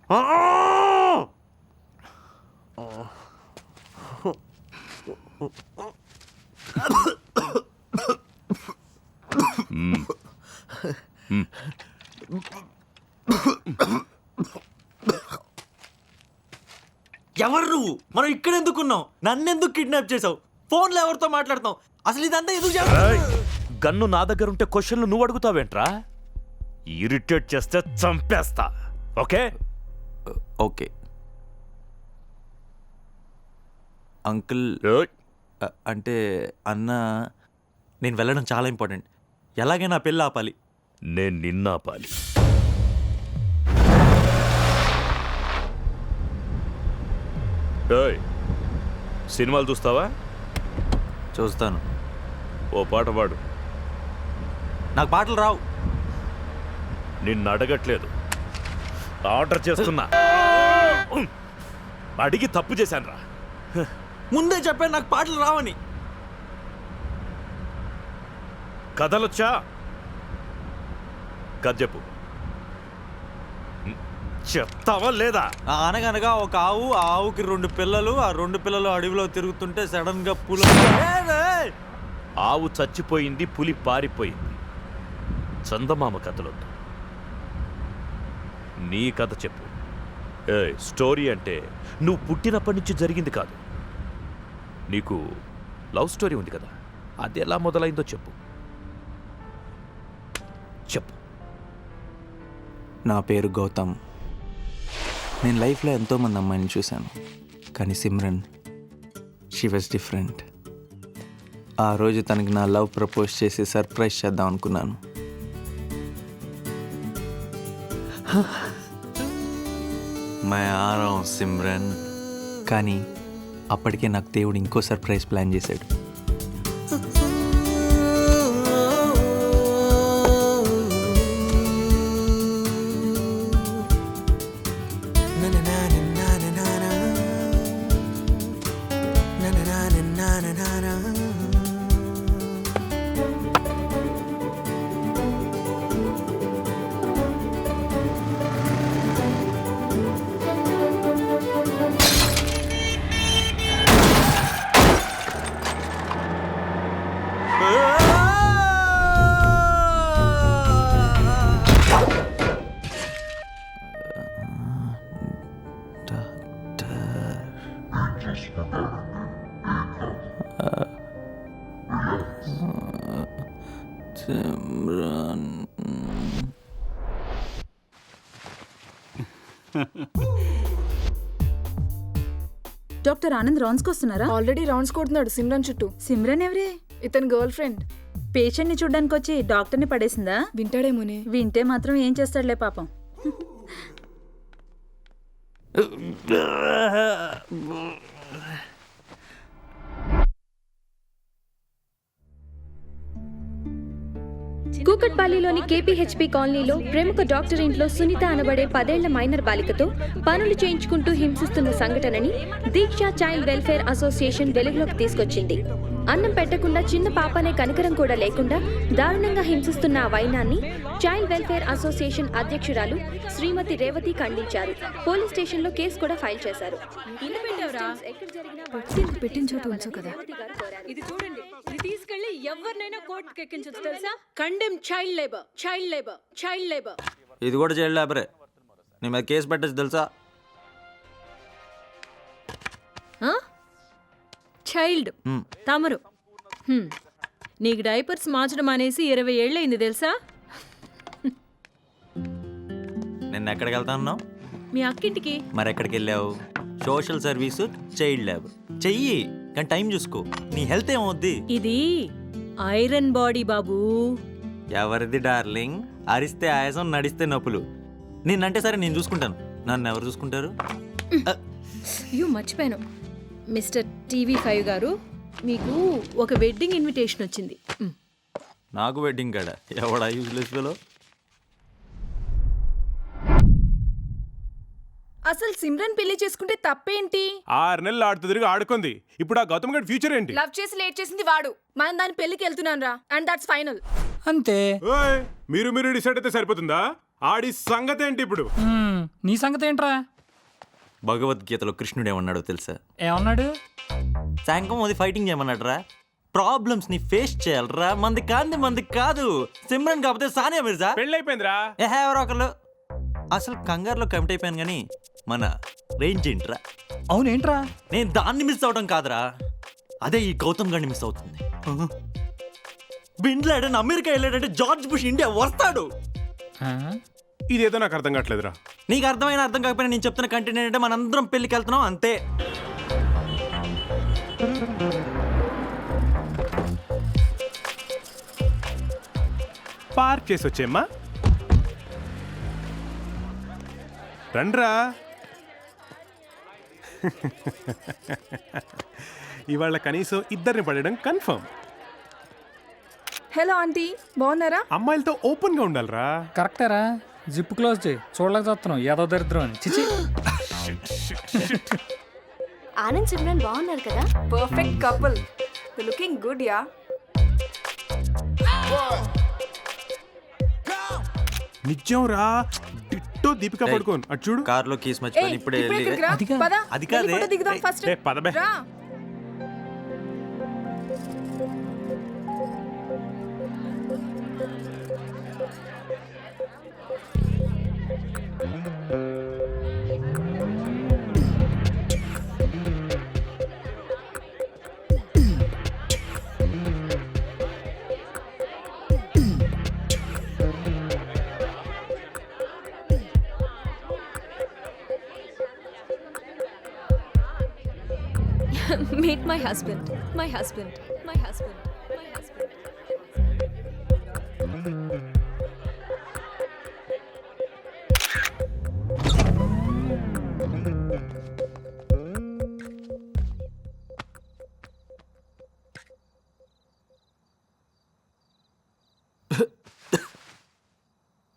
ఎవరు నువ్వు? మనం ఇక్కడ ఎందుకున్నావు? నన్నెందుకు కిడ్నాప్ చేసావు? ఫోన్లో ఎవరితో మాట్లాడతావు? అసలు ఇదంతా ఎందుకు చేస్తావు? గన్ను నా దగ్గర ఉంటే క్వశ్చన్లు నువ్వు అడుగుతావేంట్రా? ఇరిటేట్ చేస్తే చంపేస్తా. Okay okay uncle. అంటే అన్న, నేను వెళ్ళడం చాలా ఇంపార్టెంట్. ఎలాగైనా పెళ్ళి ఆపాలి. నేను నిన్నాపాలి. సినిమాలు చూస్తావా? చూస్తాను. ఓ పాట పాడు. నాకు పాటలు రావు. నిన్ను అడగట్లేదు, ఆర్డర్ చేస్తున్నా. అడిగి తప్పు చేశాను రా. ముందే చెప్పాను నాకు పాటలు రావని. కథలొచ్చా? కథ చెప్పు. చెప్తావా లేదా? అనగనగా ఒక ఆవు, ఆ ఆవుకి 2 పిల్లలు. ఆ 2 పిల్లలు అడవిలో తిరుగుతుంటే సడన్ గా పులి. ఆవు చచ్చిపోయింది, పులి పారిపోయింది. చందమామ కథలొద్దు, నీ కథ చెప్పు. స్టోరీ అంటే నువ్వు పుట్టినప్పటి నుంచి జరిగింది కాదు. నీకు లవ్ స్టోరీ ఉంది కదా, అది ఎలా మొదలైందో చెప్పు. చెప్పు. నా పేరు గౌతమ్. నేను లైఫ్లో ఎంతోమంది అమ్మాయిని చూశాను, కానీ సిమ్రన్, షీ వాజ్ డిఫరెంట్. ఆ రోజు తనకి నా లవ్ ప్రపోజ్ చేసి సర్ప్రైజ్ చేద్దాం అనుకున్నాను. మై ఆరాం సిమ్రన్. కానీ అప్పటికే నాకు దేవుడు ఇంకో సర్ప్రైజ్ ప్లాన్ చేశాడు. డాక్టర్ ఆనంద్ రౌండ్స్ వస్తున్నారా? ఆల్రెడీ రౌండ్స్ కొడుతున్నాడు సిమ్రన్ చుట్టూ. సిమ్రన్ ఎవరే? ఇతని గర్ల్ ఫ్రెండ్. పేషెంట్ ని చూడ్డానికి వచ్చి డాక్టర్ని పడేసిందా? వింటాడేమోనే. వింటే మాత్రం ఏం చేస్తాడులే పాపం. కూకట్పల్లిలోని కేపీహెచ్పీ కాలనీలో ప్రముఖ డాక్టర్ ఇంట్లో సునీత అనబడే 10 ఏళ్ల మైనర్ బాలికతో పనులు చేయించుకుంటూ హింసిస్తున్న సంఘటనని దీక్ష చైల్డ్ వెల్ఫేర్ అసోసియేషన్ వెలుగులోకి తీసుకొచ్చింది. అన్నం పెట్టకుండా చిన్న పాపనే కనికరం కూడా లేకుండా దారుణంగా హింసిస్తున్న ఆ వైనాన్ని చైల్డ్ వెల్ఫేర్ అసోసియేషన్ అధ్యక్షురాలు శ్రీమతి రేవతి ఖండించారు. పోలీస్ స్టేషన్లో కేసు కూడా ఫైల్ చేశారు. పెట్టిన చోట ఉంచు కదా. ఇది చూడండి, ఇది తీసుకెళ్లి ఎవరినైనా కోర్టుకి ఎక్కించొచ్చు తెలుసా? Condemn child labour, child labour, child labour. ఇది కూడా చైల్డ్ లేబరే. నీ మీద కేసు పెట్టచ్చు తెలుసా? చైల్డ్ తమరు నీకు డైపర్స్ మార్చడం అనేసి 20 ఏళ్ళైంది తెలుసా? నిన్న ఎక్కడికి వెళ్తాను? మీ అక్కింటికి. మరి ఎక్కడికి వెళ్ళావు? సోషల్ సర్వీసు చైల్డ్ లేబర్ చెయ్యి, కానీ టైం చూసుకో. నీ హెల్త్ ఏమవుద్ది? ఇది ఐరన్ బాడీ బాబు. ఎవరిది డార్లింగ్? అరిస్తే ఆయాసం, నడిస్తే నొప్పులు. నిన్నంటే సరే నేను చూసుకుంటాను, నన్ను ఎవరు చూసుకుంటారు? అయ్యో మర్చిపోయాను, మిస్టర్ TV5 గారు, మీకు ఒక వెడ్డింగ్ ఇన్విటేషన్ వచ్చింది. నాకు వెడ్డింగ్ కాడ ఎవడా యూజ్లెస్ ఫెలో? అసలు సిమ్రన్ పెళ్లి చేసుకుంటే తప్పేంటి? 6 నెలలు ఆడుతూ తిరిగి ఆడుకుంది. ఇప్పుడు ఆ గౌతమ్ గడి ఫ్యూచర్ ఏంటి? లవ్ చేసి లేట్ చేసింది వాడు. మనం దాని పెళ్లికి వెళ్తున్నాను రా, అండ్ దట్స్ ఫైనల్. అంతే. మీరు డిసైడ్ అయితే సరిపోతుందా? ఆడి సంగతి ఏంటి ఇప్పుడు? నీ సంగతి ఏంట్రా? భగవద్గీతలో కృష్ణుడు ఏమన్నాడో తెలుసా? ఏమన్నాడు? శాంకం అది ఫైటింగ్ చేయమన్నాడు రా. ప్రాబ్లమ్స్ ని ఫేస్ చేయాలరా. మంది కాదు. సిమ్రన్ కాకపోతే సానియా మిర్జా. పెళ్ళైపోయిందిరా. ఎవరో ఒకళ్ళు. అసలు కంగారులో కమిట్ అయిపోయాను కానీ మన రేంజ్ ఏంట్రా? అవునేంట్రా? నేను దాన్ని మిస్ అవడం కాదురా, అదే ఈ గౌతమ్ గారిని మిస్ అవుతుంది. బిన్ లాడెన్ అమెరికా వెళ్ళాడంటే జార్జ్ బుష్ ఇండియా వస్తాడు. ఇదేదో నాకు అర్థం కావట్లేదురా. నీకు అర్థమైనా అర్థం కాకపోయినా నేను చెప్తున్న కంటెంట్ ఏంటంటే మనందరం పెళ్ళికి వెళ్తున్నాం అంతే. పార్క్ చేసి వచ్చేమ్మా. రండ్రా. ఇవాళ కనీసం ఇద్దరిని పడడం కన్ఫర్మ్. హలో ఆంటీ, బాగున్నారా? అమ్మాయిలతో ఓపెన్ గా ఉండాలిరా. కరెక్టేరా. జిప్ క్లోజ్ చేయి. చూడలేక చూస్తున్నావు ఏదో దరిద్రం అని. చిచి. ఆనంద్ సిమ్రన్ బాగున్నారు కదా? Perfect couple. Looking good yeah. నిజం రా. డిట్టో దీపికా పడుకోను. అటు చూడు. కార్లో కీస్ మర్చిపోయి ఇప్పుడే అది కాదే. దిగుదాం ఫస్ట్. ఏ పదబే. రా. Meet my husband. My husband. My husband. My husband.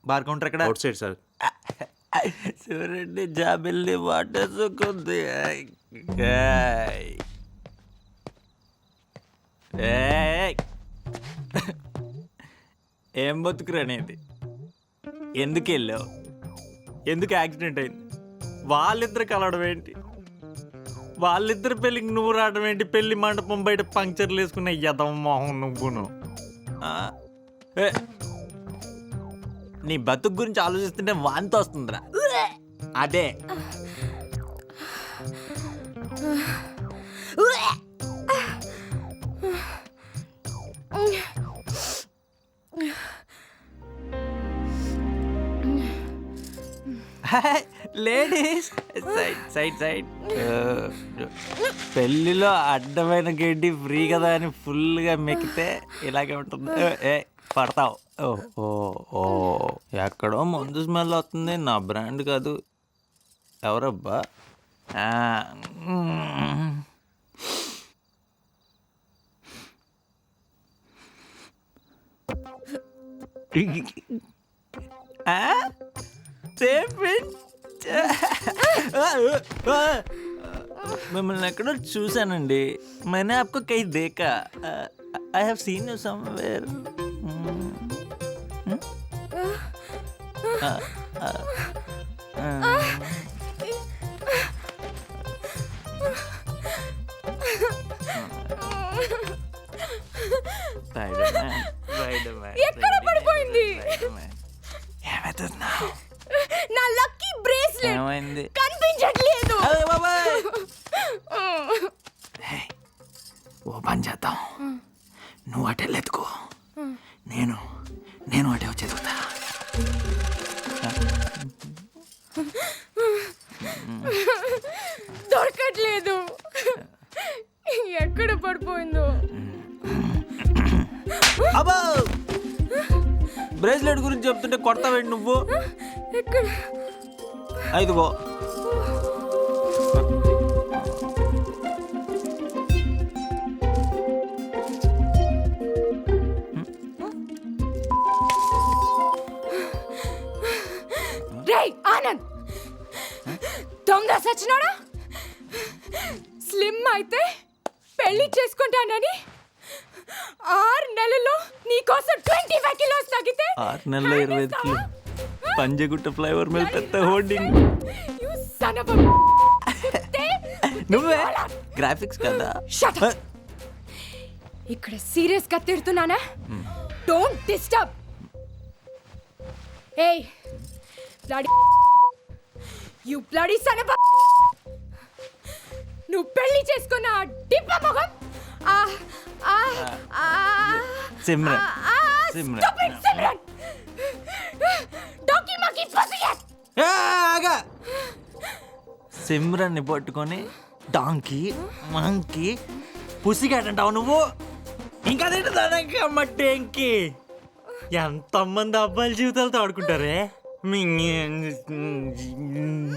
Bar counter ఎక్కడ? Outside sir. చూడండి జాబిల్లి వాటేసుకుంది. ఏం బతుకురనేది? ఎందుకు వెళ్ళావు? ఎందుకు యాక్సిడెంట్ అయింది? వాళ్ళిద్దరు కలవడం ఏంటి? వాళ్ళిద్దరు పెళ్ళికి నువ్వు రావడం ఏంటి? పెళ్లి మండపం బయట పంక్చర్లు వేసుకున్న యదవ మొహం నువ్వును. నీ బతుకు గురించి ఆలోచిస్తుంటే వాంతి వస్తుందిరా. అదే లేడీస్ సైడ్ పెళ్ళిలో అడ్డమైన గడ్డి ఫ్రీ కదా అని ఫుల్గా మెక్కితే ఇలాగే ఉంటుంది. పడతావు. ఓ ఓ ఎక్కడో మందు స్మెల్ వస్తుంది. నా బ్రాండ్ కాదు. ఎవరబ్బా? మిమ్మల్ని ఎక్కడో చూశానండి. मैंने आपको कहीं देखा. I have seen you somewhere. ఎక్కడ పడిపోయింది? ఏమవుతున్నావు? నా లక్కీ బ్రేస్లెట్ ఏమైంది? కనిపించట్లేదు. ఓ పని చేద్దాం. నువ్వు అటే ఎత్తుకో, నేను అటే వచ్చి ఎదుగుతా. దొరకట్లేదు. ఎక్కడ పడిపోయిందో? అబ్బా, బ్రేస్లెట్ గురించి చెప్తుంటే కొడతావేంటి నువ్వు? ఎక్కడ? ఇదిగో. రేయ్ ఆనంద్, దొంగ సచ్చినోడా! స్లిమ్ అయితే పెళ్లి చేసుకుంటానని 6 నెలల్లో నీకోసం 25 కిలోస్ తగ్గితే 6 నెలల్లో 25 కిలో పంజగుట్ట ఫ్లైఓవర్ మీద పెద్ద hoarding. You son of a కుత్తే! నువ్వే గ్రాఫిక్స్ కదా. Shut up! ఇక్కడ సీరియస్ గా తిడుతున్నానా? Don't disturb. ఏయ్ bloody you bloody son of నువ్వు పెళ్లి చేసుకున్న ఆ డిప్ప మొగం ఆ ఆ ఆ సిమ్రన్. సిమ్రన్ సిమ్రన్ డాకీ మకీ పసియట్. ఆగా సిమ్రన్ని పట్టుకొని డాంకీ మంకీ పుసిగాట్ అంటావు నువ్వు. ఇంకా తింటుందానికి అమ్మటేంకి ఎంతమంది అబ్బాయిల జీవితాలతో ఆడుకుంటారే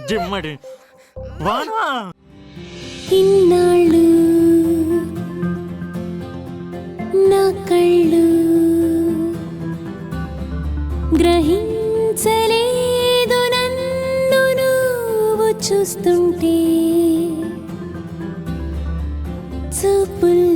జిమ్మడి వానా. ఇన్నాళ్ళు నా కళ్ళు గ్రహించలేదు నన్ను నువ్వు చూస్తుంటే చూపుల్లో